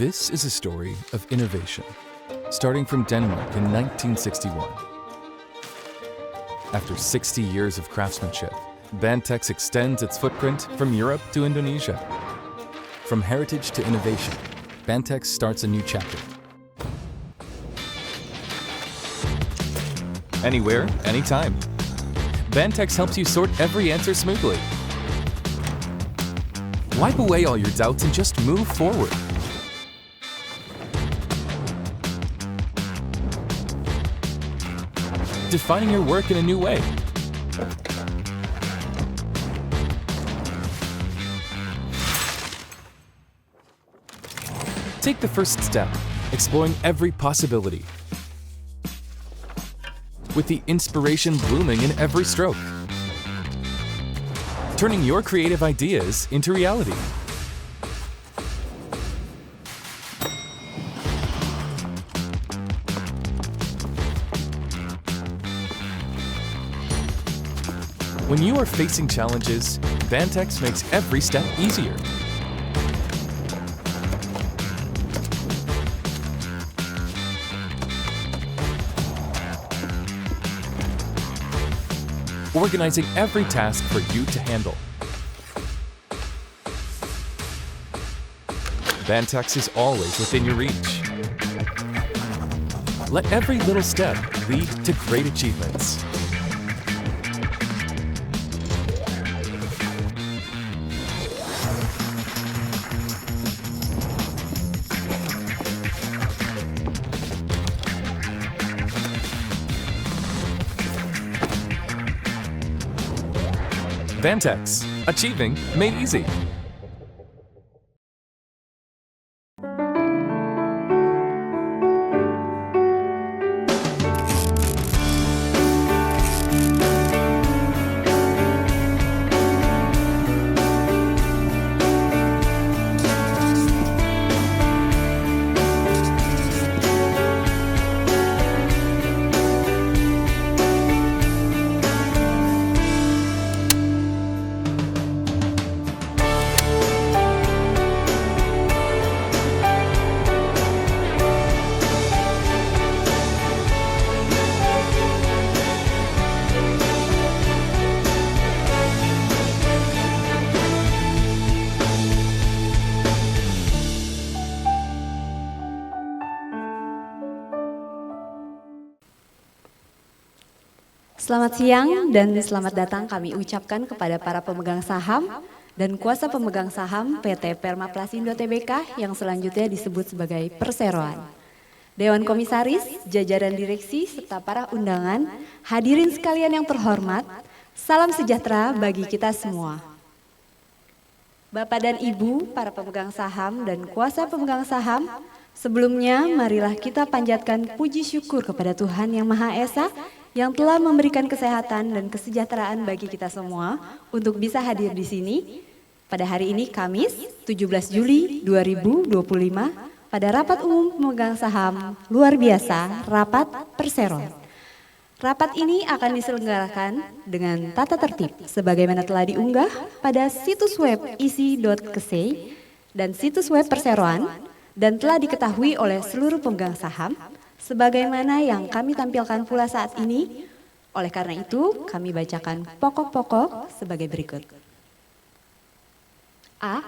This is a story of innovation, starting from Denmark in 1961. After 60 years of craftsmanship, Bantex extends its footprint from Europe to Indonesia. From heritage to innovation, Bantex starts a new chapter. Anywhere, anytime. Bantex helps you sort every answer smoothly. Wipe away all your doubts and just move forward. Defining your work in a new way. Take the first step, exploring every possibility. With the inspiration blooming in every stroke. Turning your creative ideas into reality. When you are facing challenges, Bantex makes every step easier. Organizing every task for you to handle. Bantex is always within your reach. Let every little step lead to great achievements. Bantex, achieving made easy. Selamat siang dan selamat datang kami ucapkan kepada para pemegang saham dan kuasa pemegang saham PT Permaplasindo Tbk yang selanjutnya disebut sebagai Perseroan. Dewan Komisaris, jajaran direksi, serta para undangan, hadirin sekalian yang terhormat, salam sejahtera bagi kita semua. Bapak dan Ibu, para pemegang saham dan kuasa pemegang saham, sebelumnya marilah kita panjatkan puji syukur kepada Tuhan Yang Maha Esa yang telah memberikan kesehatan dan kesejahteraan bagi kita semua untuk bisa hadir di sini pada hari ini Kamis 17 Juli 2025 pada rapat umum pemegang saham luar biasa Rapat Perseroan. Rapat ini akan diselenggarakan dengan tata tertib sebagaimana telah diunggah pada situs web isi.kese dan situs web Perseroan dan telah diketahui oleh seluruh pemegang saham sebagaimana yang kami tampilkan pula saat ini. Oleh karena itu, kami bacakan pokok-pokok sebagai berikut. A.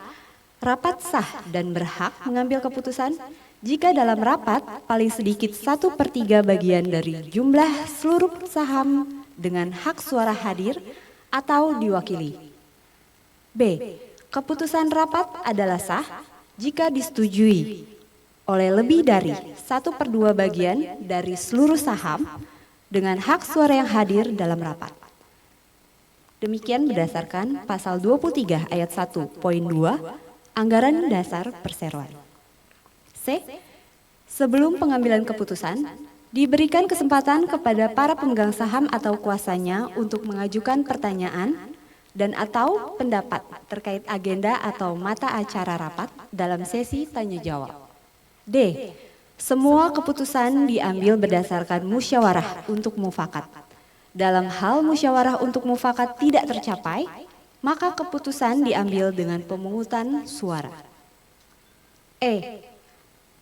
Rapat sah dan berhak mengambil keputusan jika dalam rapat paling sedikit 1/3 bagian dari jumlah seluruh saham dengan hak suara hadir atau diwakili. B. Keputusan rapat adalah sah jika disetujui oleh lebih dari 1/2 bagian dari seluruh saham dengan hak suara yang hadir dalam rapat. Demikian berdasarkan pasal 23 ayat 1 poin 2 Anggaran Dasar Perseroan. C. Sebelum pengambilan keputusan, diberikan kesempatan kepada para pemegang saham atau kuasanya untuk mengajukan pertanyaan dan atau pendapat terkait agenda atau mata acara rapat dalam sesi tanya jawab. D. Semua keputusan diambil berdasarkan musyawarah untuk mufakat. Dalam hal musyawarah untuk mufakat tidak tercapai, maka keputusan diambil dengan pemungutan suara. E.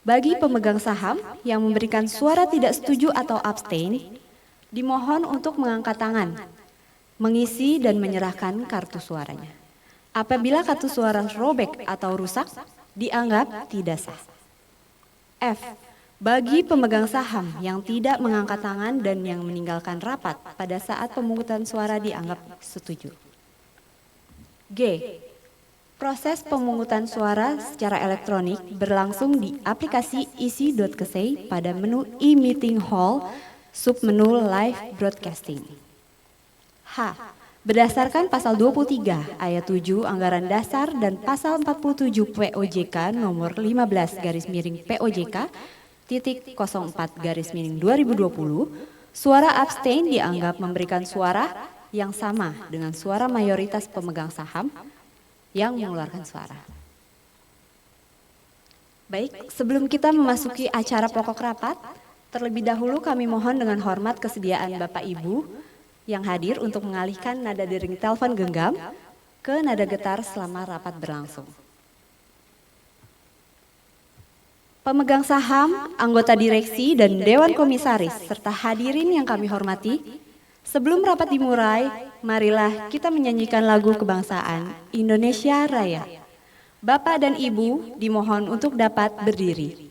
Bagi pemegang saham yang memberikan suara tidak setuju atau abstain, dimohon untuk mengangkat tangan, mengisi dan menyerahkan kartu suaranya. Apabila kartu suara robek atau rusak, dianggap tidak sah. F. Bagi pemegang saham yang tidak mengangkat tangan dan yang meninggalkan rapat pada saat pemungutan suara dianggap setuju. G. Proses pemungutan suara secara elektronik berlangsung di aplikasi isi.kesei pada menu e-meeting hall, submenu live broadcasting. H. Berdasarkan pasal 23 ayat 7 Anggaran Dasar dan pasal 47 POJK nomor 15 garis miring POJK titik 04 garis miring 2020, suara abstain dianggap memberikan suara yang sama dengan suara mayoritas pemegang saham yang mengeluarkan suara. Baik, sebelum kita memasuki acara pokok rapat, terlebih dahulu kami mohon dengan hormat kesediaan Bapak Ibu yang hadir untuk mengalihkan nada dering telepon genggam ke nada getar selama rapat berlangsung. Pemegang saham, anggota direksi, dan Dewan Komisaris, serta hadirin yang kami hormati, sebelum rapat dimulai, marilah kita menyanyikan lagu kebangsaan Indonesia Raya. Bapak dan Ibu dimohon untuk dapat berdiri.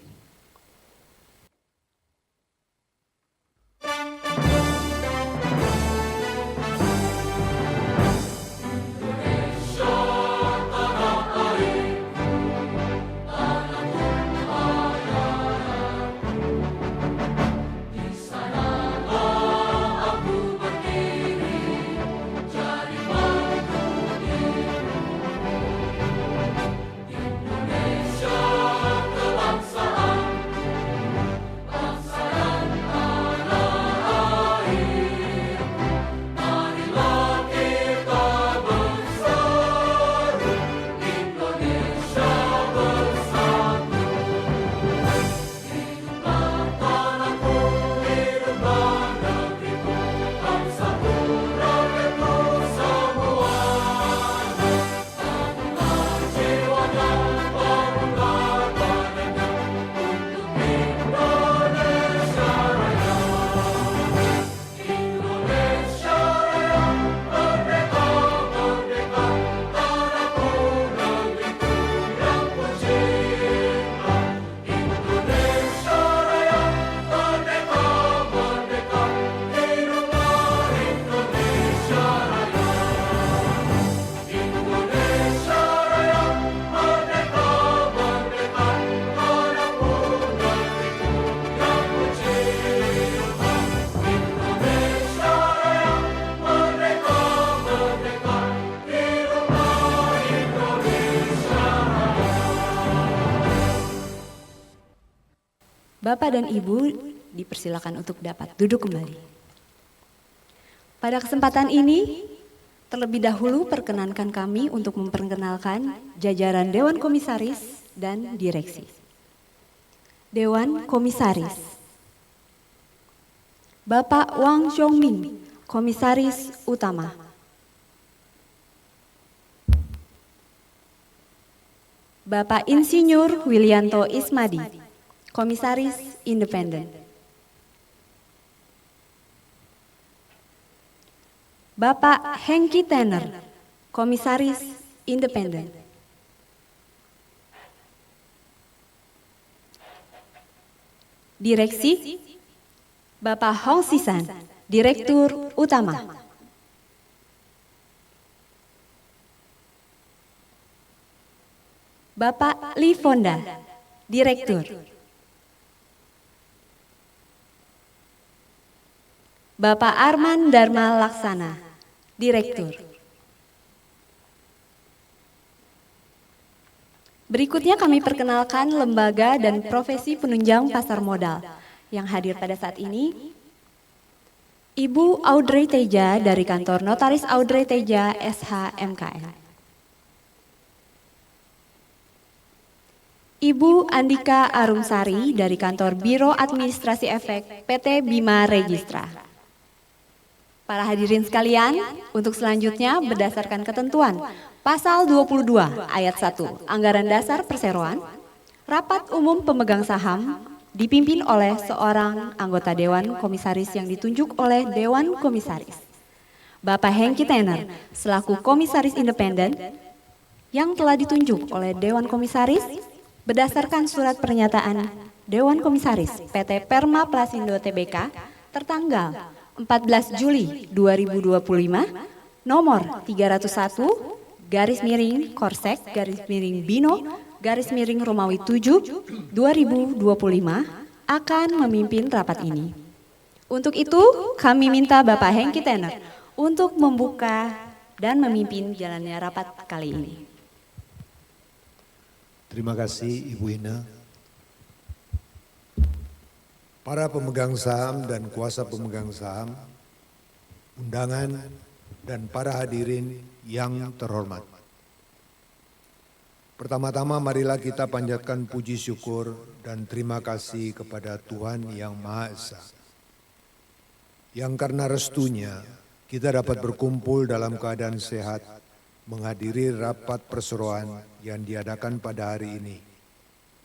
Bapak dan Ibu dipersilakan untuk dapat duduk kembali. Pada kesempatan ini, terlebih dahulu perkenankan kami untuk memperkenalkan jajaran Dewan Komisaris dan Direksi. Dewan Komisaris. Bapak Wang Zhongming, Komisaris Utama. Bapak Insinyur Willianto Ismadi, Komisaris Independen. Bapak Hengki Tanner, Komisaris Independen. Direksi, Bapak Hong Sisan, Direktur Utama. Bapak Li Fonda, Direktur. Bapak Arman Dharma Laksana, Direktur. Berikutnya kami perkenalkan lembaga dan profesi penunjang pasar modal yang hadir pada saat ini. Ibu Audrey Teja dari kantor Notaris Audrey Teja SH MKN. Ibu Andika Arumsari dari kantor Biro Administrasi Efek PT Bima Registra. Para hadirin sekalian, untuk selanjutnya berdasarkan ketentuan Pasal 22 Ayat 1 Anggaran Dasar Perseroan, Rapat umum pemegang saham dipimpin oleh seorang anggota Dewan Komisaris yang ditunjuk oleh Dewan Komisaris. Bapak Hengki Tenner selaku Komisaris Independen yang telah ditunjuk oleh Dewan Komisaris berdasarkan surat pernyataan Dewan Komisaris PT Perma Plasindo Tbk tertanggal 14 Juli 2025 nomor 301 garis miring Korsek garis miring Bino garis miring Romawi 7 2025 akan memimpin rapat ini. Untuk itu kami minta Bapak Hengki Tenner untuk membuka dan memimpin jalannya rapat kali ini. Terima kasih Ibu Ina. Para pemegang saham dan kuasa pemegang saham, undangan dan para hadirin yang terhormat. Pertama-tama marilah kita panjatkan puji syukur dan terima kasih kepada Tuhan Yang Maha Esa. Yang karena restunya kita dapat berkumpul dalam keadaan sehat menghadiri rapat perseroan yang diadakan pada hari ini,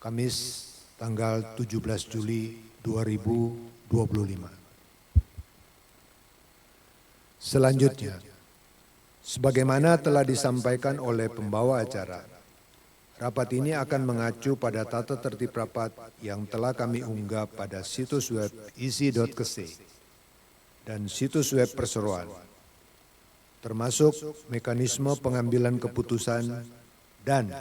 Kamis tanggal 17 Juli 2025. Selanjutnya, sebagaimana telah disampaikan oleh pembawa acara, rapat ini akan mengacu pada tata tertib rapat yang telah kami unggah pada situs web isi.kc dan situs web perseroan, termasuk mekanisme pengambilan keputusan dan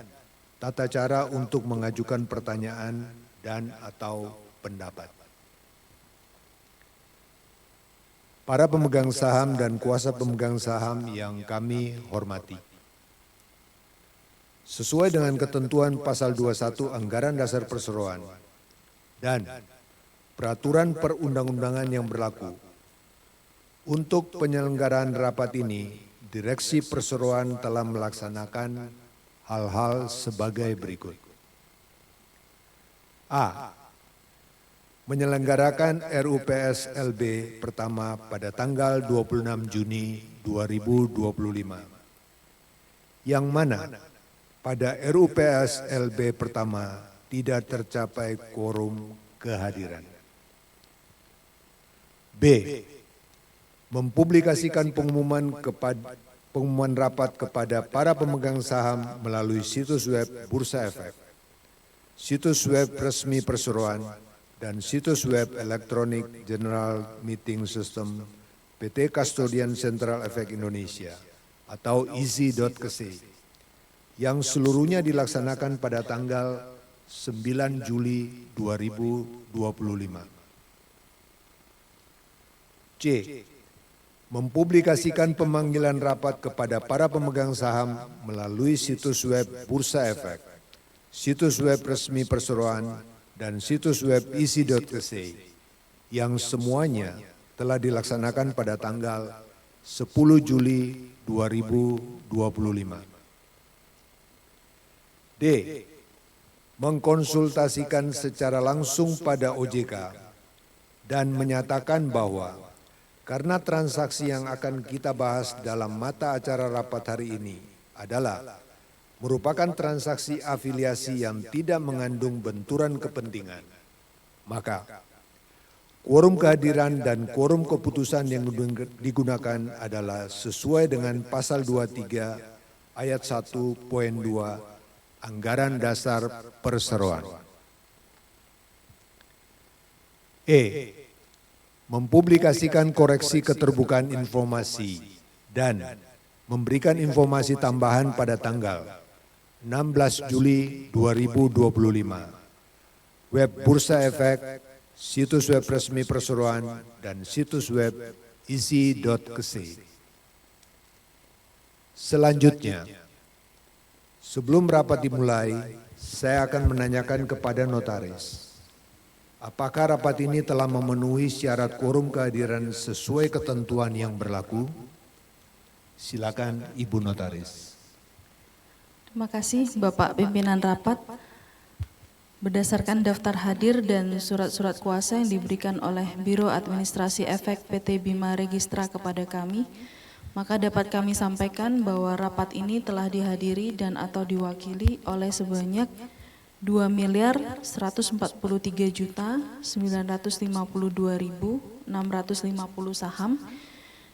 tata cara untuk mengajukan pertanyaan dan atau pendapat. Para pemegang saham dan kuasa pemegang saham yang kami hormati. Sesuai dengan ketentuan pasal 21 Anggaran Dasar Perseroan dan peraturan perundang-undangan yang berlaku, untuk penyelenggaraan rapat ini, Direksi Perseroan telah melaksanakan hal-hal sebagai berikut. A. Menyelenggarakan RUPS LB pertama pada tanggal 26 Juni 2025, yang mana pada RUPS LB pertama tidak tercapai quorum kehadiran. B. Mempublikasikan pengumuman rapat kepada para pemegang saham melalui situs web Bursa Efek, situs web resmi Perseroan, dan situs web Electronic General Meeting System PT Custodian Central Efek Indonesia atau isi.kc yang seluruhnya dilaksanakan pada tanggal 9 Juli 2025. C. Mempublikasikan pemanggilan rapat kepada para pemegang saham melalui situs web Bursa Efek, situs web resmi Perseroan, dan situs web isi.kc yang semuanya telah dilaksanakan pada tanggal 10 Juli 2025. D. Mengkonsultasikan secara langsung pada OJK dan menyatakan bahwa karena transaksi yang akan kita bahas dalam mata acara rapat hari ini adalah merupakan transaksi afiliasi yang tidak mengandung benturan kepentingan, maka quorum kehadiran dan quorum keputusan yang digunakan adalah sesuai dengan pasal 23 ayat 1 poin 2 Anggaran Dasar Perseroan. E. Mempublikasikan koreksi keterbukaan informasi dan memberikan informasi tambahan pada tanggal 16 Juli 2025. Web Bursa Efek, situs web resmi Perseroan, dan situs web isi.kc. Selanjutnya, sebelum rapat dimulai, saya akan menanyakan kepada notaris, apakah rapat ini telah memenuhi syarat quorum kehadiran sesuai ketentuan yang berlaku? Silakan Ibu Notaris. Terima kasih Bapak Pimpinan Rapat. Berdasarkan daftar hadir dan surat-surat kuasa yang diberikan oleh Biro Administrasi Efek PT Bima Registra kepada kami, maka dapat kami sampaikan bahwa rapat ini telah dihadiri dan atau diwakili oleh sebanyak 2.143.952.650 saham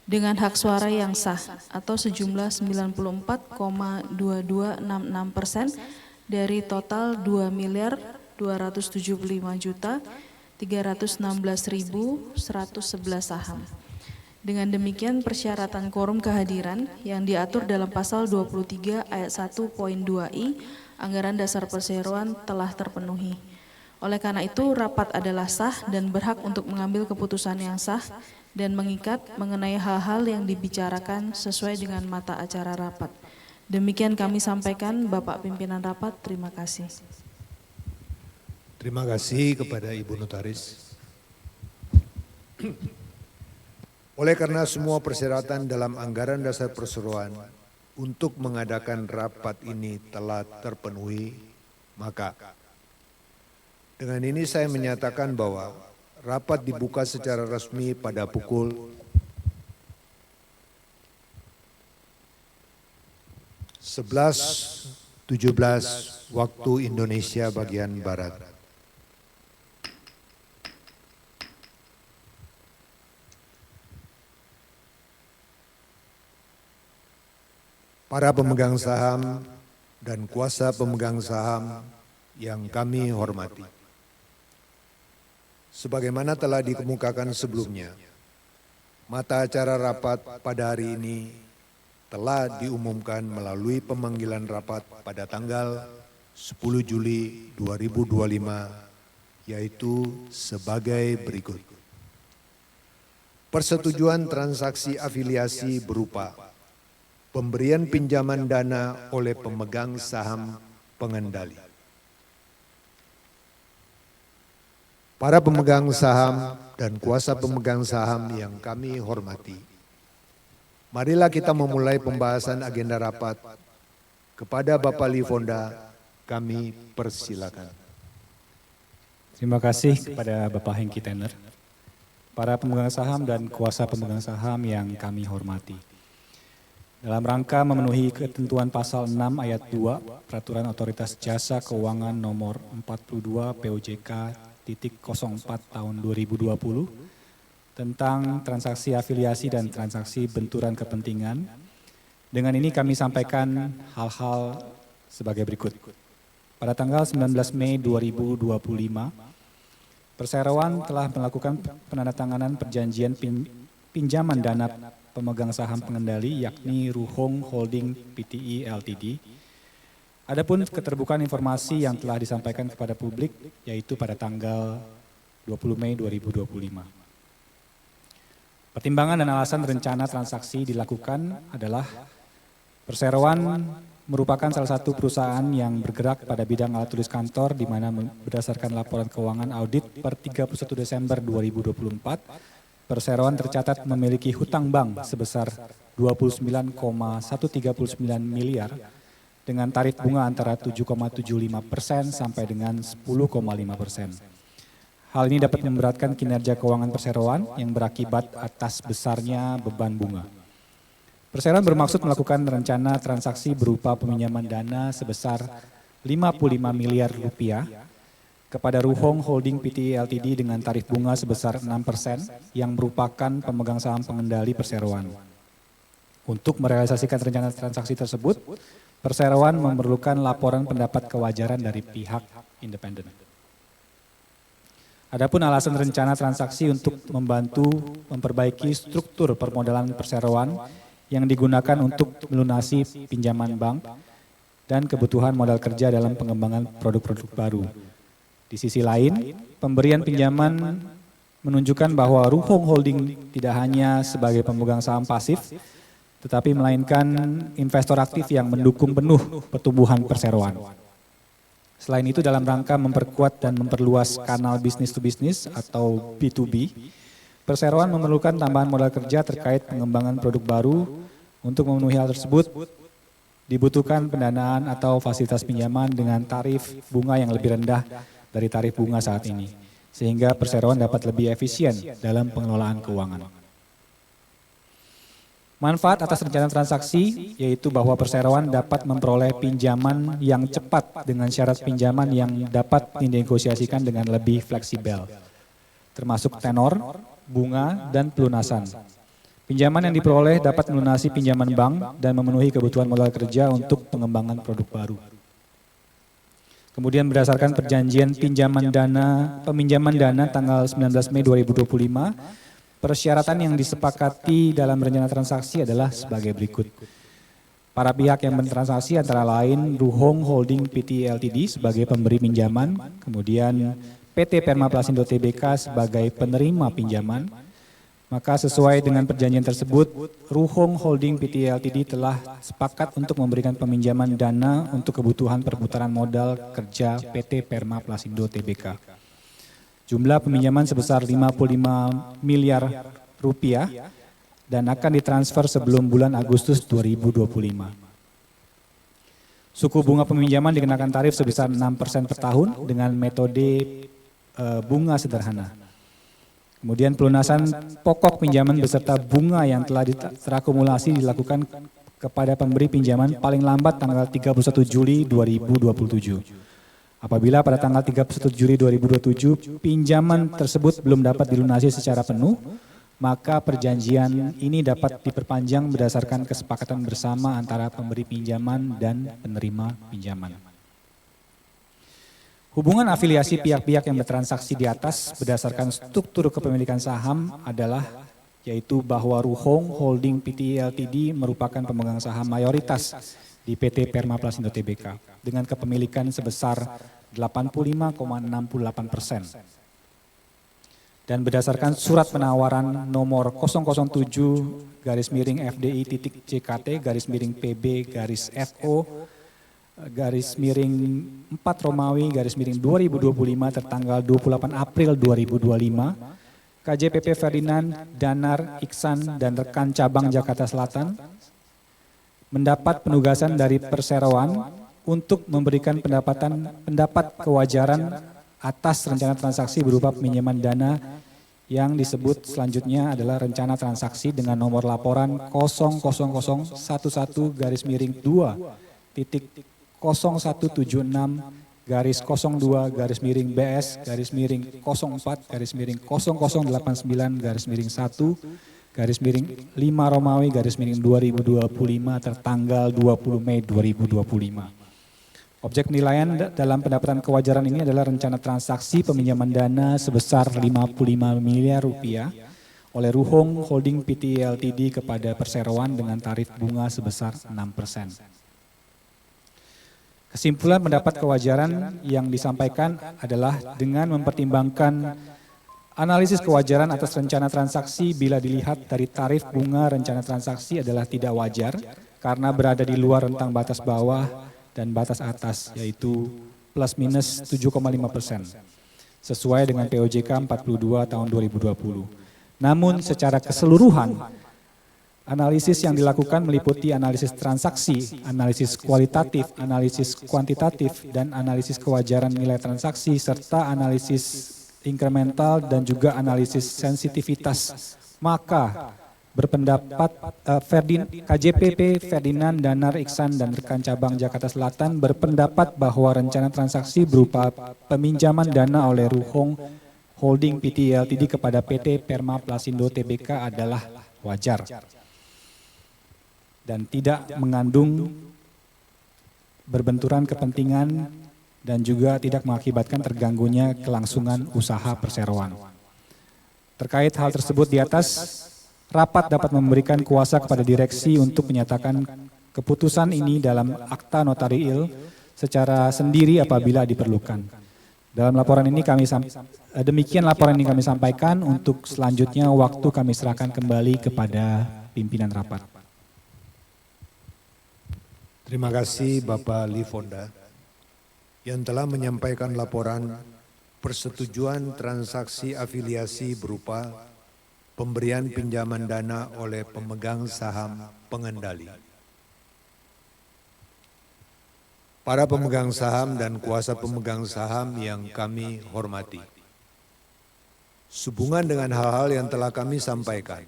dengan hak suara yang sah atau sejumlah 94,2266% dari total 2.275.316.111 saham. Dengan demikian persyaratan quorum kehadiran yang diatur dalam pasal 23 ayat 1.2i Anggaran Dasar Perseroan telah terpenuhi. Oleh karena itu rapat adalah sah dan berhak untuk mengambil keputusan yang sah dan mengikat mengenai hal-hal yang dibicarakan sesuai dengan mata acara rapat. Demikian kami sampaikan, Bapak Pimpinan Rapat, terima kasih. Terima kasih kepada Ibu Notaris. Oleh karena semua persyaratan dalam Anggaran Dasar Perseroan untuk mengadakan rapat ini telah terpenuhi, maka dengan ini saya menyatakan bahwa rapat dibuka secara resmi pada pukul 11.17 waktu Indonesia bagian Barat. Para pemegang saham dan kuasa pemegang saham yang kami hormati. Sebagaimana telah dikemukakan sebelumnya, mata acara rapat pada hari ini telah diumumkan melalui pemanggilan rapat pada tanggal 10 Juli 2025, yaitu sebagai berikut. Persetujuan transaksi afiliasi berupa pemberian pinjaman dana oleh pemegang saham pengendali. Para pemegang saham dan kuasa pemegang saham yang kami hormati, marilah kita memulai pembahasan agenda rapat. Kepada Bapak Lifonda, kami persilakan. Terima kasih kepada Bapak Hengki Tenner, para pemegang saham dan kuasa pemegang saham yang kami hormati. Dalam rangka memenuhi ketentuan pasal 6 ayat 2 Peraturan Otoritas Jasa Keuangan nomor 42 POJK.04 tahun 2020 tentang transaksi afiliasi dan transaksi benturan kepentingan. Dengan ini kami sampaikan hal-hal sebagai berikut. Pada tanggal 19 Mei 2025, Perseroan telah melakukan penandatanganan perjanjian pinjaman dana pemegang saham pengendali yakni Ruhong Holding Pte Ltd. Adapun keterbukaan informasi yang telah disampaikan kepada publik yaitu pada tanggal 20 Mei 2025. Pertimbangan dan alasan rencana transaksi dilakukan adalah Perseroan merupakan salah satu perusahaan yang bergerak pada bidang alat tulis kantor di mana berdasarkan laporan keuangan audit per 31 Desember 2024 Perseroan tercatat memiliki hutang bank sebesar 29,139 miliar dengan tarif bunga antara 7,75% sampai dengan 10,5%. Hal ini dapat memberatkan kinerja keuangan Perseroan yang berakibat atas besarnya beban bunga. Perseroan bermaksud melakukan rencana transaksi berupa peminjaman dana sebesar 55 miliar rupiah kepada Ruhong Holding Pte Ltd dengan tarif bunga sebesar 6% yang merupakan pemegang saham pengendali Perseroan. Untuk merealisasikan rencana transaksi tersebut, Perseroan memerlukan laporan pendapat kewajaran dari pihak independen. Adapun alasan rencana transaksi untuk membantu memperbaiki struktur permodalan Perseroan yang digunakan untuk melunasi pinjaman bank dan kebutuhan modal kerja dalam pengembangan produk-produk baru. Di sisi lain, pemberian pinjaman menunjukkan bahwa Ruhong Holding tidak hanya sebagai pemegang saham pasif, tetapi melainkan investor aktif yang mendukung penuh pertumbuhan Perseroan. Selain itu dalam rangka memperkuat dan memperluas kanal bisnis to bisnis atau B2B, Perseroan memerlukan tambahan modal kerja terkait pengembangan produk baru. Untuk memenuhi hal tersebut, dibutuhkan pendanaan atau fasilitas pinjaman dengan tarif bunga yang lebih rendah dari tarif bunga saat ini, sehingga Perseroan dapat lebih efisien dalam pengelolaan keuangan. Manfaat atas rencana transaksi yaitu bahwa perseroan dapat memperoleh pinjaman yang cepat dengan syarat pinjaman yang dapat dinegosiasikan dengan lebih fleksibel, termasuk tenor, bunga, dan pelunasan. Pinjaman yang diperoleh dapat melunasi pinjaman bank dan memenuhi kebutuhan modal kerja untuk pengembangan produk baru. Kemudian berdasarkan perjanjian peminjaman dana tanggal 19 Mei 2025, persyaratan yang disepakati dalam rencana transaksi adalah sebagai berikut. Para pihak yang bertransaksi antara lain Ruhong Holding Pty Ltd sebagai pemberi pinjaman, kemudian PT Perma Plasindo Tbk sebagai penerima pinjaman. Maka sesuai dengan perjanjian tersebut, Ruhong Holding Pty Ltd telah sepakat untuk memberikan peminjaman dana untuk kebutuhan perputaran modal kerja PT Perma Plasindo Tbk. Jumlah peminjaman sebesar 55 miliar rupiah dan akan ditransfer sebelum bulan Agustus 2025. Suku bunga peminjaman dikenakan tarif sebesar 6% per tahun dengan metode bunga sederhana. Kemudian pelunasan pokok pinjaman beserta bunga yang telah terakumulasi dilakukan kepada pemberi pinjaman paling lambat tanggal 31 Juli 2027. Apabila pada tanggal 31 Juli 2027 pinjaman tersebut belum dapat dilunasi secara penuh, maka perjanjian ini dapat diperpanjang berdasarkan kesepakatan bersama antara pemberi pinjaman dan penerima pinjaman. Hubungan afiliasi pihak-pihak yang bertransaksi di atas berdasarkan struktur kepemilikan saham adalah yaitu bahwa Ruhong Holding Pty Ltd merupakan pemegang saham mayoritas di PT Perma Plasindo Tbk dengan kepemilikan sebesar 85,68%. Dan berdasarkan surat penawaran nomor 007-FDI-CKT-PB-FO-4-4 tertanggal 28 April 2025, KJPP Ferdinand, Danar, Iksan, dan rekan cabang Jakarta Selatan mendapat penugasan dari perseroan untuk memberikan pendapat kewajaran atas rencana transaksi berupa pinjaman dana yang disebut selanjutnya adalah rencana transaksi dengan nomor laporan 0176-00-BS-002-BS-01-891-5 tertanggal 20 Mei 2025. Objek penilaian dalam pendapatan kewajaran ini adalah rencana transaksi peminjaman dana sebesar 55 miliar rupiah oleh Ruhong Holding Pty Ltd kepada perseroan dengan tarif bunga sebesar 6%. Kesimpulan pendapat kewajaran yang disampaikan adalah dengan mempertimbangkan analisis kewajaran atas rencana transaksi bila dilihat dari tarif bunga rencana transaksi adalah tidak wajar karena berada di luar rentang batas bawah dan batas atas yaitu plus minus 7,5% sesuai dengan POJK 42 tahun 2020. Namun secara keseluruhan analisis yang dilakukan meliputi analisis transaksi, analisis kualitatif, analisis kuantitatif, dan analisis kewajaran nilai transaksi serta analisis incremental dan juga analisis sensitivitas. Maka berpendapat KJPP Ferdinand, Danar, Iksan, dan rekan cabang Jakarta Selatan berpendapat bahwa rencana transaksi berupa peminjaman dana oleh Ruhong Holding Pty Ltd kepada PT Perma Plasindo Tbk adalah wajar dan tidak mengandung berbenturan kepentingan dan juga tidak mengakibatkan terganggunya kelangsungan usaha perseroan. Terkait hal tersebut di atas, rapat dapat memberikan kuasa kepada direksi untuk menyatakan keputusan ini dalam akta notariil secara sendiri apabila diperlukan. Dalam laporan ini demikian laporan ini kami sampaikan. Untuk selanjutnya waktu kami serahkan kembali kepada pimpinan rapat. Terima kasih Bapak Lifonda yang telah menyampaikan laporan persetujuan transaksi afiliasi berupa pemberian pinjaman dana oleh pemegang saham pengendali. Para pemegang saham dan kuasa pemegang saham yang kami hormati. Sehubungan dengan hal-hal yang telah kami sampaikan,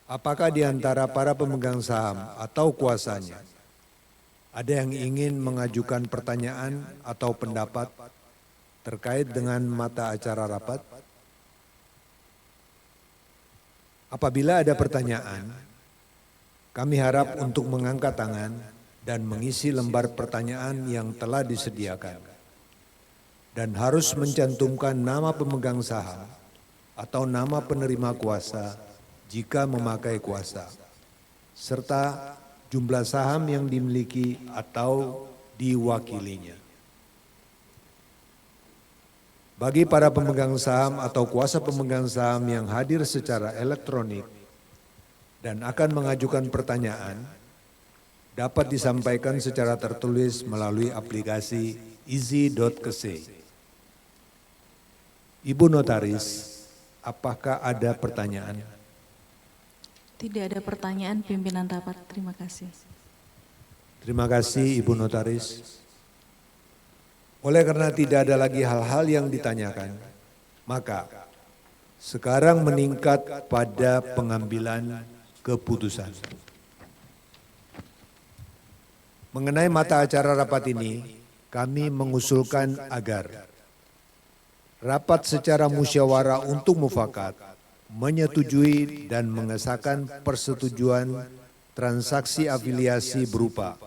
Apakah di antara para pemegang saham atau kuasanya ada yang ingin mengajukan pertanyaan atau pendapat terkait dengan mata acara rapat? Apabila ada pertanyaan, kami harap untuk mengangkat tangan dan mengisi lembar pertanyaan yang telah disediakan. Dan harus mencantumkan nama pemegang saham atau nama penerima kuasa jika memakai kuasa, serta jumlah saham yang dimiliki atau diwakilinya. Bagi para pemegang saham atau kuasa pemegang saham yang hadir secara elektronik dan akan mengajukan pertanyaan, dapat disampaikan secara tertulis melalui aplikasi easy.kc. Ibu Notaris, apakah ada pertanyaan? Tidak ada pertanyaan pimpinan rapat, terima kasih. Terima kasih Ibu Notaris. Oleh karena tidak ada lagi hal-hal yang ditanyakan, maka sekarang meningkat pada pengambilan keputusan. Mengenai mata acara rapat ini, kami mengusulkan agar rapat secara musyawarah untuk mufakat menyetujui dan mengesahkan persetujuan transaksi afiliasi berupa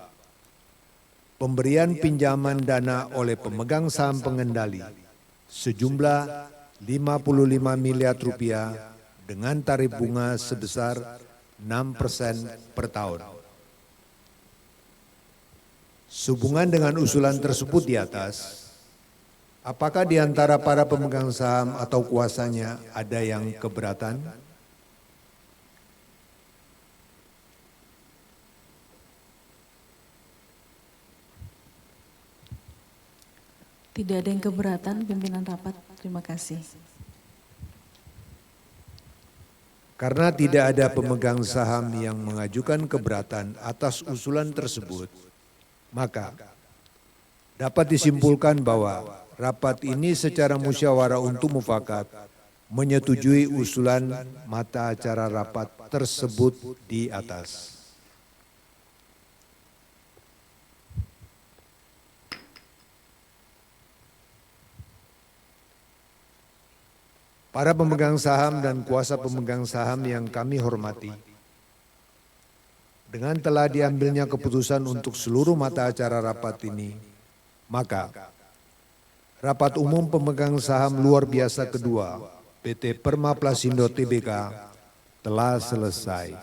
pemberian pinjaman dana oleh pemegang saham pengendali sejumlah 55 miliar rupiah dengan tarif bunga sebesar 6% per tahun. Sehubungan dengan usulan tersebut di atas, apakah di antara para pemegang saham atau kuasanya ada yang keberatan? Tidak ada yang keberatan, pimpinan rapat, terima kasih. Karena tidak ada pemegang saham yang mengajukan keberatan atas usulan tersebut, maka dapat disimpulkan bahwa rapat ini secara musyawarah untuk mufakat menyetujui usulan mata acara rapat tersebut di atas. Para pemegang saham dan kuasa pemegang saham yang kami hormati, dengan telah diambilnya keputusan untuk seluruh mata acara rapat ini, maka rapat umum pemegang saham luar biasa kedua PT Perma Plasindo Tbk telah selesai.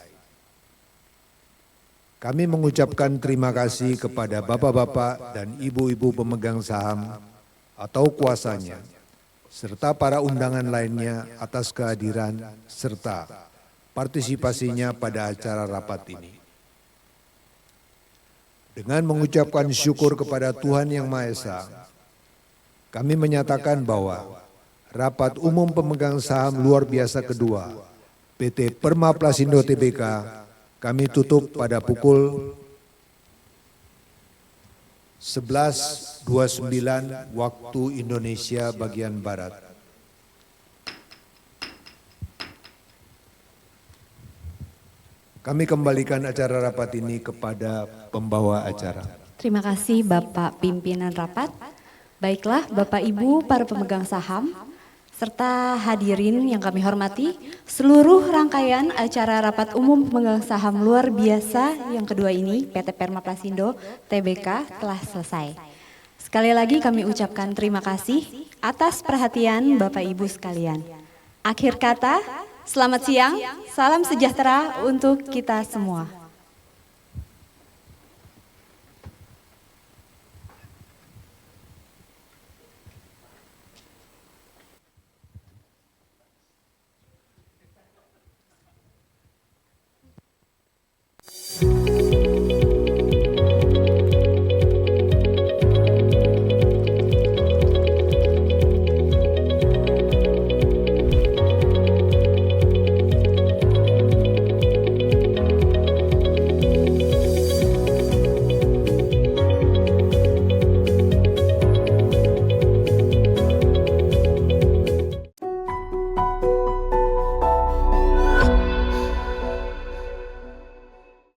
Kami mengucapkan terima kasih kepada bapak-bapak dan ibu-ibu pemegang saham atau kuasanya, serta para undangan lainnya atas kehadiran serta partisipasinya pada acara rapat ini. Dengan mengucapkan syukur kepada Tuhan Yang Maha Esa, kami menyatakan bahwa rapat umum pemegang saham luar biasa kedua PT Perma Plasindo Tbk kami tutup pada pukul 11.29 waktu Indonesia bagian Barat. Kami kembalikan acara rapat ini kepada pembawa acara. Terima kasih Bapak Pimpinan Rapat. Baiklah Bapak Ibu para pemegang saham, serta hadirin yang kami hormati, seluruh rangkaian acara rapat umum pemegang saham luar biasa yang kedua ini PT Perma Plasindo Tbk telah selesai. Sekali lagi kami ucapkan terima kasih atas perhatian Bapak Ibu sekalian. Akhir kata, selamat siang, salam sejahtera untuk kita semua.